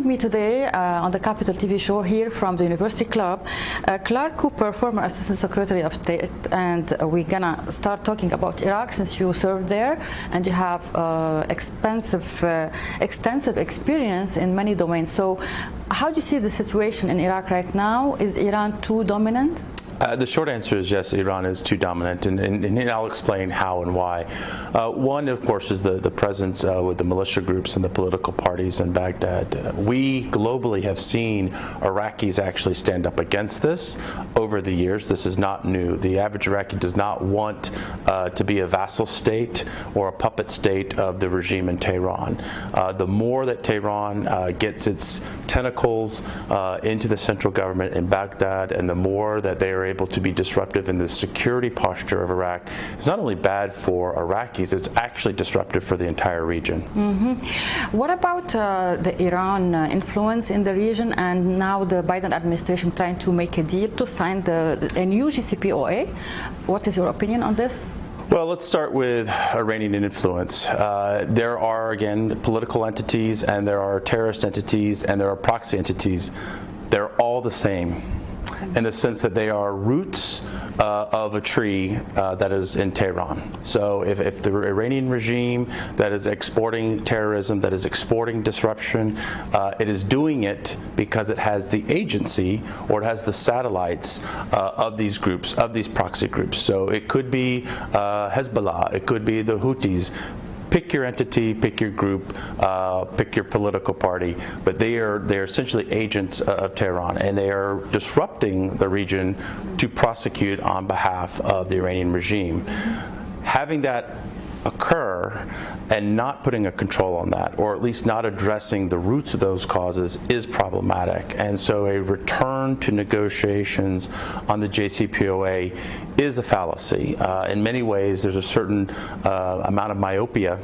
Joining me today on the Capital TV show here from the University Club, Clarke Cooper, former Assistant Secretary of State, and we're gonna start talking about Iraq since you served there and you have extensive experience in many domains. So how do you see the situation in Iraq right now? Is Iran too dominant? The short answer is yes, Iran is too dominant, and I'll explain how and why. One, of course, is the presence with the militia groups and the political parties in Baghdad. We globally have seen Iraqis actually stand up against this over the years. This is not new. The average Iraqi does not want to be a vassal state or a puppet state of the regime in Tehran. The more that Tehran gets its tentacles into the central government in Baghdad, and the more that they are able to be disruptive in the security posture of Iraq, it's not only bad for Iraqis, it's actually disruptive for the entire region. What about the Iran influence in the region, and now the Biden administration trying to make a deal to sign a new JCPOA? What is your opinion on this? Well, let's start with Iranian influence. There are, again, political entities, and there are terrorist entities, and there are proxy entities. They're all the same, in the sense that they are roots of a tree that is in Tehran. So if the Iranian regime that is exporting terrorism, that is exporting disruption, it is doing it because it has the agency, or it has the satellites of these groups, of these proxy groups. So it could be Hezbollah, it could be the Houthis. Pick your entity, pick your group, pick your political party, but they are essentially agents of Tehran, and they are disrupting the region to prosecute on behalf of the Iranian regime. Having that occur and not putting a control on that, or at least not addressing the roots of those causes, is problematic. And so a return to negotiations on the JCPOA is a fallacy. In many ways, there's a certain amount of myopia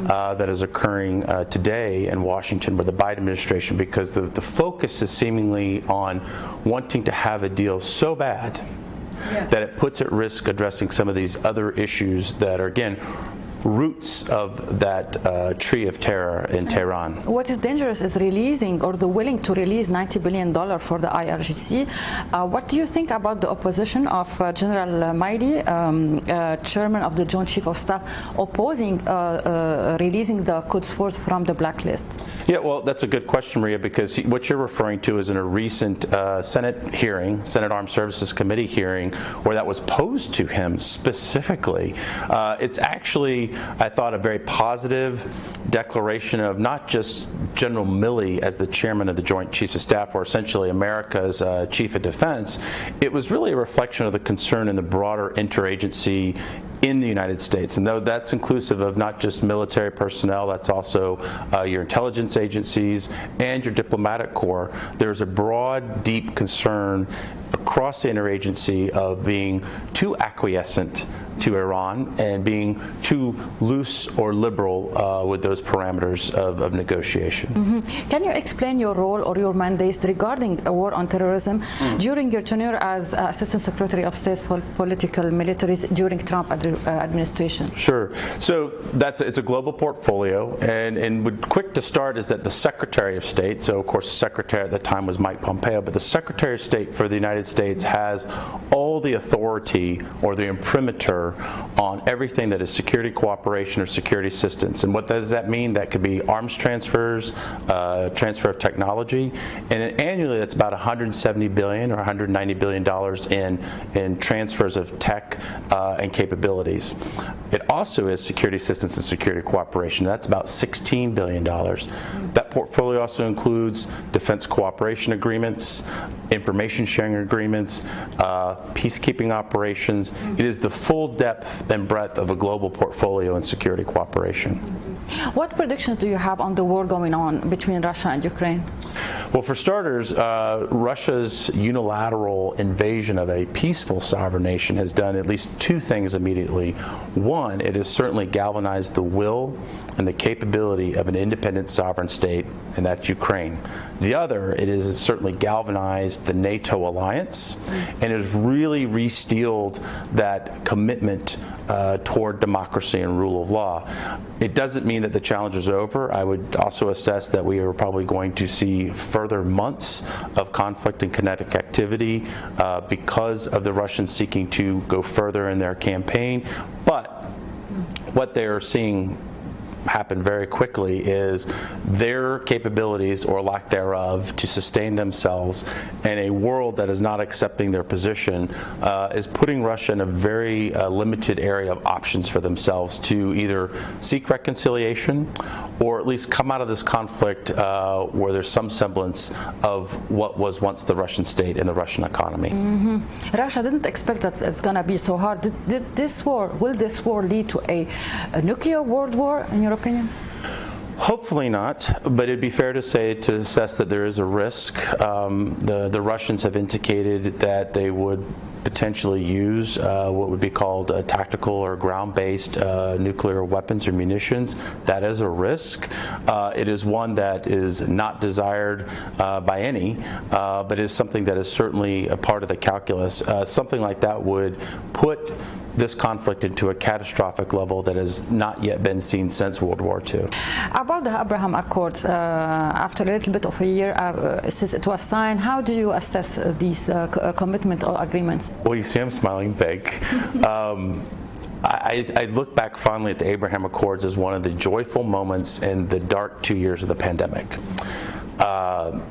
that is occurring today in Washington with the Biden administration, because the focus is seemingly on wanting to have a deal so bad that it puts at risk addressing some of these other issues that are, again, roots of that tree of terror in Tehran. What is dangerous is releasing, or the willing to release, $90 billion for the IRGC. What do you think about the opposition of General Mahdi, chairman of the Joint Chief of Staff, opposing releasing the Quds Force from the blacklist? Yeah, well, that's a good question, Maria, because what you're referring to is in a recent Senate hearing, Senate Armed Services Committee hearing, where that was posed to him specifically. It's actually, I thought, a very positive declaration of not just General Milley as the chairman of the Joint Chiefs of Staff, or essentially America's chief of defense. It was really a reflection of the concern in the broader interagency in the United States. And though that's inclusive of not just military personnel, that's also your intelligence agencies and your diplomatic corps, there's a broad, deep concern across the interagency of being too acquiescent to Iran and being too loose or liberal with those parameters of negotiation. Can you explain your role or your mandates regarding a war on terrorism during your tenure as Assistant Secretary of State for Political Militaries during Trump administration? Sure. So it's a global portfolio, and quick to start is that the Secretary of State, so of course the Secretary at the time was Mike Pompeo, but the Secretary of State for the United States has all the authority or the imprimatur on everything that is security cooperation or security assistance. And what does that mean? That could be arms transfers, transfer of technology, and annually that's about $170 billion or $190 billion in transfers of tech and capabilities. It also is security assistance and security cooperation. That's about $16 billion. That portfolio also includes defense cooperation agreements, information sharing agreements, peacekeeping operations. It is the full depth and breadth of a global portfolio in security cooperation. What predictions do you have on the war going on between Russia and Ukraine? Well, for starters, Russia's unilateral invasion of a peaceful sovereign nation has done at least two things immediately. One, it has certainly galvanized the will and the capability of an independent sovereign state, and that's Ukraine. The other, it has certainly galvanized the NATO alliance and has really re-steeled that commitment toward democracy and rule of law. It doesn't mean that the challenge is over. I would also assess that we are probably going to see further months of conflict and kinetic activity because of the Russians seeking to go further in their campaign. But what they are seeing happen very quickly is their capabilities or lack thereof to sustain themselves in a world that is not accepting their position is putting Russia in a very limited area of options for themselves to either seek reconciliation or at least come out of this conflict where there's some semblance of what was once the Russian state and the Russian economy. Russia didn't expect that it's going to be so hard. Will this war lead to a nuclear world war, in your opinion? Hopefully not, but it'd be fair to say, to assess that there is a risk. The Russians have indicated that they would potentially use what would be called tactical or ground-based nuclear weapons or munitions. That is a risk. It is one that is not desired by any, but is something that is certainly a part of the calculus. Something like that would put this conflict into a catastrophic level that has not yet been seen since World War II. About the Abraham Accords, after a little bit of a year since it was signed, how do you assess these commitment or agreements? Well, you see I'm smiling big. I look back fondly at the Abraham Accords as one of the joyful moments in the dark 2 years of the pandemic.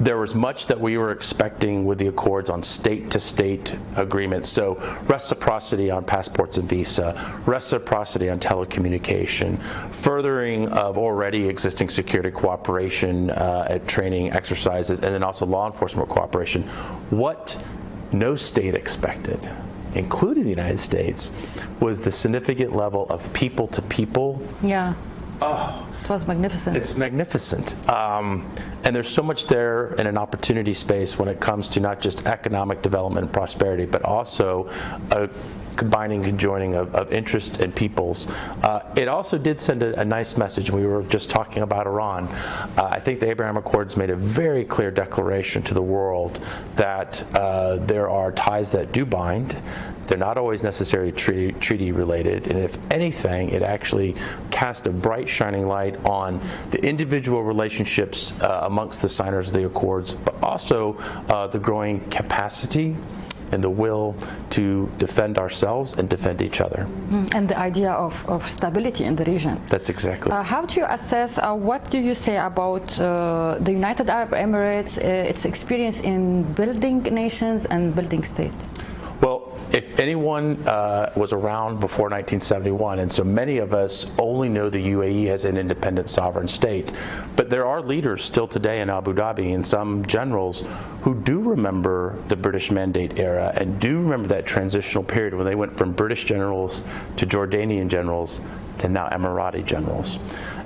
There was much that we were expecting with the Accords on state-to-state agreements. So reciprocity on passports and visa, reciprocity on telecommunication, furthering of already existing security cooperation at training exercises, and then also law enforcement cooperation. What no state expected, including the United States, was the significant level of people-to-people. Yeah. Oh. It was magnificent. It's magnificent. And there's so much there in an opportunity space when it comes to not just economic development and prosperity, but also a combining, conjoining of interest and peoples. It also did send a nice message. We were just talking about Iran. I think the Abraham Accords made a very clear declaration to the world that there are ties that do bind. They're not always necessarily treaty related, and if anything, it actually cast a bright shining light on the individual relationships amongst the signers of the Accords, but also the growing capacity and the will to defend ourselves and defend each other. And the idea of stability in the region. That's exactly. How do you assess, what do you say about the United Arab Emirates, its experience in building nations and building states? Well, if anyone was around before 1971, and so many of us only know the UAE as an independent sovereign state, but there are leaders still today in Abu Dhabi and some generals who do remember the British Mandate era and do remember that transitional period when they went from British generals to Jordanian generals to now Emirati generals.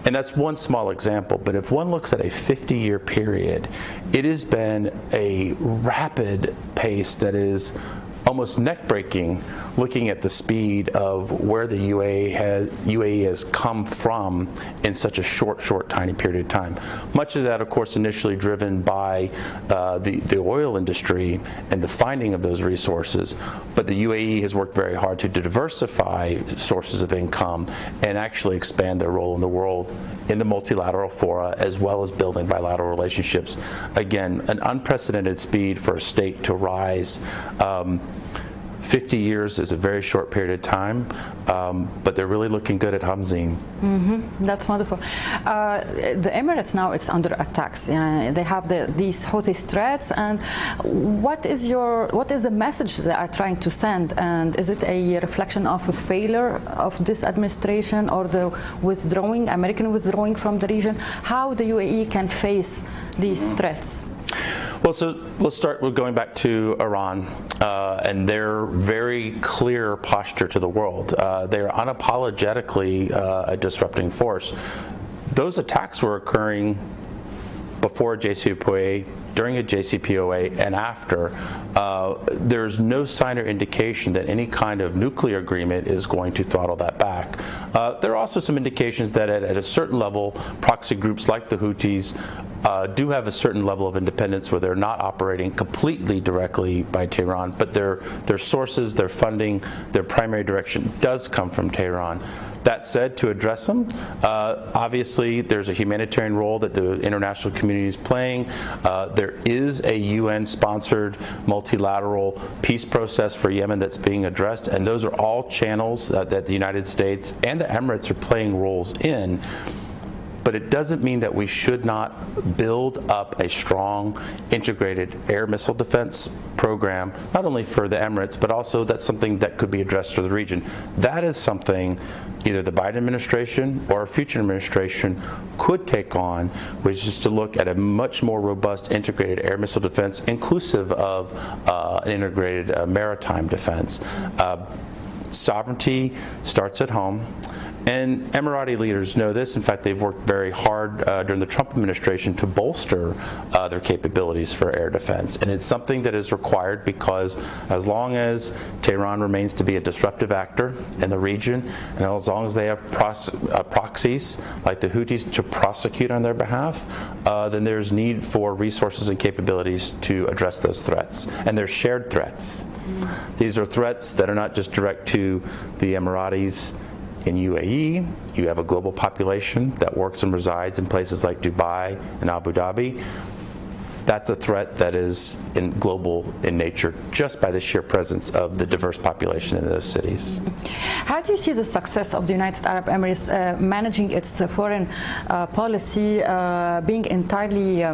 And that's one small example, but if one looks at a 50-year period, it has been a rapid pace that is almost neck-breaking, looking at the speed of where the UAE has come from in such a short, tiny period of time. Much of that, of course, initially driven by the oil industry and the finding of those resources. But the UAE has worked very hard to diversify sources of income and actually expand their role in the world in the multilateral fora, as well as building bilateral relationships. Again, an unprecedented speed for a state to rise. 50 years is a very short period of time, but they're really looking good at Hamzeen. That's wonderful. The Emirates now, it's under attacks. They have these Houthi threats, and what is the message they are trying to send? And is it a reflection of a failure of this administration or the American withdrawing from the region? How the UAE can face these threats? Well, so let's start with going back to Iran and their very clear posture to the world. They are unapologetically a disrupting force. Those attacks were occurring before JCPOA, during a JCPOA, and after. There's no sign or indication that any kind of nuclear agreement is going to throttle that back. There are also some indications that at a certain level, proxy groups like the Houthis do have a certain level of independence where they're not operating completely directly by Tehran, but their sources, their funding, their primary direction does come from Tehran. That said, to address them, obviously there's a humanitarian role that the international community is playing. There is a UN-sponsored multilateral peace process for Yemen that's being addressed, and those are all channels that the United States and the Emirates are playing roles in. But it doesn't mean that we should not build up a strong, integrated air missile defense program, not only for the Emirates, but also that's something that could be addressed for the region. That is something either the Biden administration or a future administration could take on, which is to look at a much more robust, integrated air missile defense, inclusive of an integrated maritime defense. Sovereignty starts at home. And Emirati leaders know this. In fact, they've worked very hard during the Trump administration to bolster their capabilities for air defense. And it's something that is required because as long as Tehran remains to be a disruptive actor in the region, and as long as they have proxies like the Houthis to prosecute on their behalf, then there's need for resources and capabilities to address those threats. And they're shared threats. These are threats that are not just direct to the Emiratis. In UAE, you have a global population that works and resides in places like Dubai and Abu Dhabi. That's a threat that is global in nature just by the sheer presence of the diverse population in those cities. How do you see the success of the United Arab Emirates managing its foreign policy, being entirely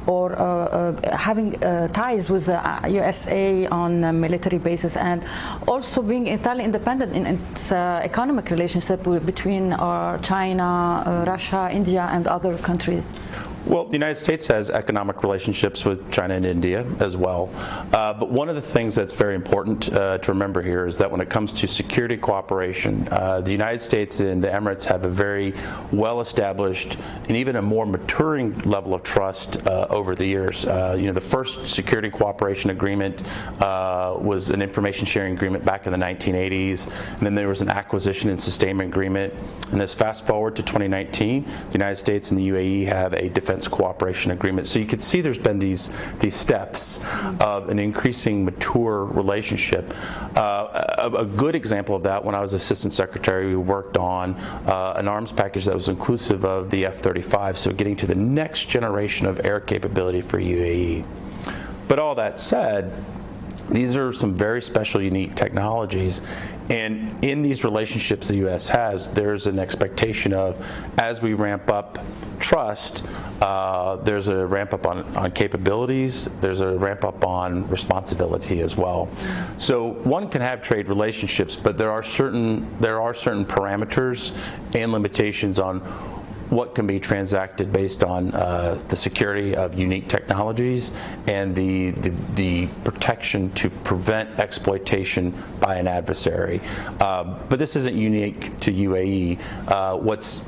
or having ties with the USA on a military basis, and also being entirely independent in its economic relationship between China, Russia, India, and other countries? Well, the United States has economic relationships with China and India as well. But one of the things that's very important to remember here is that when it comes to security cooperation, the United States and the Emirates have a very well-established and even a more maturing level of trust over the years. The first security cooperation agreement was an information sharing agreement back in the 1980s, and then there was an acquisition and sustainment agreement. And this fast forward to 2019, the United States and the UAE have a defense cooperation agreement. So you can see there's been these steps of an increasing mature relationship. A good example of that, when I was Assistant Secretary, we worked on an arms package that was inclusive of the F-35, so getting to the next generation of air capability for UAE. But all that said, these are some very special, unique technologies. And in these relationships the U.S. has, there's an expectation of, as we ramp up trust, there's a ramp up on capabilities, there's a ramp up on responsibility as well. So one can have trade relationships, but there are certain parameters and limitations on what can be transacted based on the security of unique technologies and the protection to prevent exploitation by an adversary. But this isn't unique to UAE.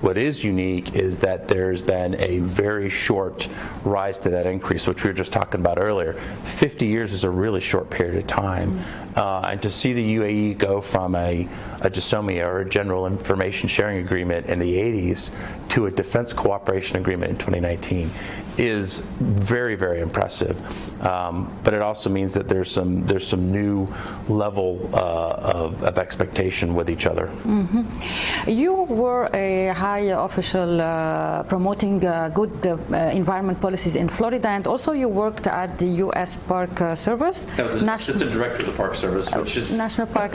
What is unique is that there's been a very short rise to that increase, which we were just talking about earlier. 50 years is a really short period of time. And to see the UAE go from a GSOMIA, or a General Information Sharing Agreement, in the 80s to a defense cooperation agreement in 2019 is very, very impressive. But it also means that there's some new level of expectation with each other. You were a high official promoting good environment policies in Florida, and also you worked at the U.S. Park Service. I was an assistant director of the Park Service, which is National Park.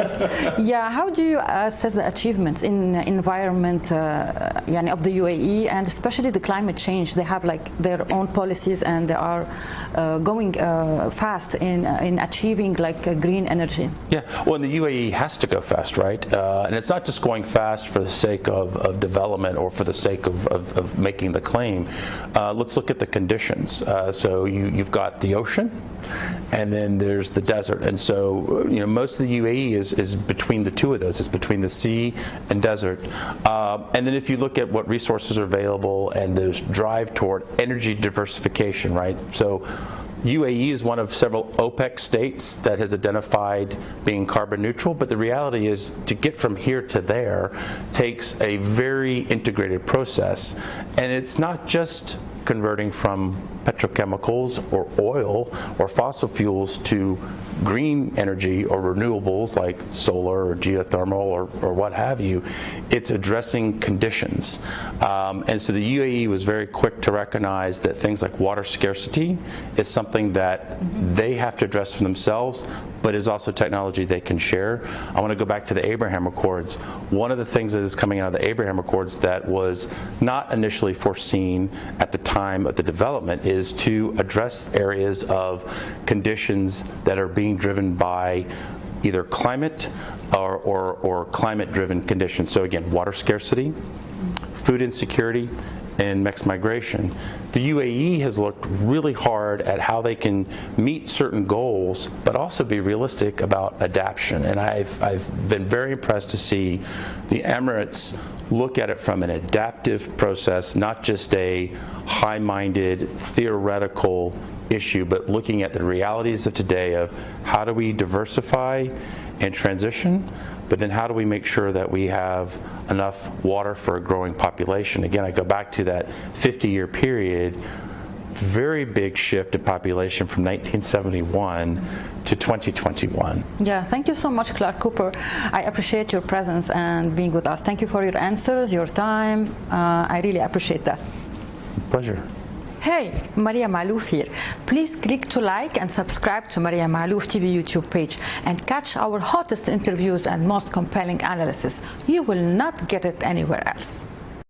Yeah, how do you assess the achievements in environment of the UAE, and especially the climate change? They have like their own policies, and they are going fast in achieving like green energy. Yeah, well, the UAE has to go fast, right? And it's not just going fast for the sake of development or for the sake of making the claim. Let's look at the conditions. So you've got the ocean, and then there's the desert. And so, most of the UAE is between the two of those. It's between the sea and desert. And then if you look at what resources are available and this drive toward energy diversification, right? So UAE is one of several OPEC states that has identified being carbon neutral, but the reality is to get from here to there takes a very integrated process. And it's not just converting from petrochemicals or oil or fossil fuels to green energy or renewables like solar or geothermal or what have you. It's addressing conditions. And so the UAE was very quick to recognize that things like water scarcity is something that they have to address for themselves, but is also technology they can share. I want to go back to the Abraham Accords. One of the things that is coming out of the Abraham Accords that was not initially foreseen at the time of the development is to address areas of conditions that are being driven by either climate or climate-driven conditions. So again, water scarcity, food insecurity, and mixed migration. The UAE has looked really hard at how they can meet certain goals, but also be realistic about adaptation. And I've been very impressed to see the Emirates look at it from an adaptive process, not just a high-minded theoretical issue, but looking at the realities of today of how do we diversify and transition, but then how do we make sure that we have enough water for a growing population? Again, I go back to that 50-year period, very big shift in population from 1971 to 2021. Yeah, thank you so much, Clarke Cooper. I appreciate your presence and being with us. Thank you for your answers, your time. I really appreciate that. Pleasure. Hey, Maria Malouf here. Please click to like and subscribe to Maria Malouf TV YouTube page and catch our hottest interviews and most compelling analysis. You will not get it anywhere else.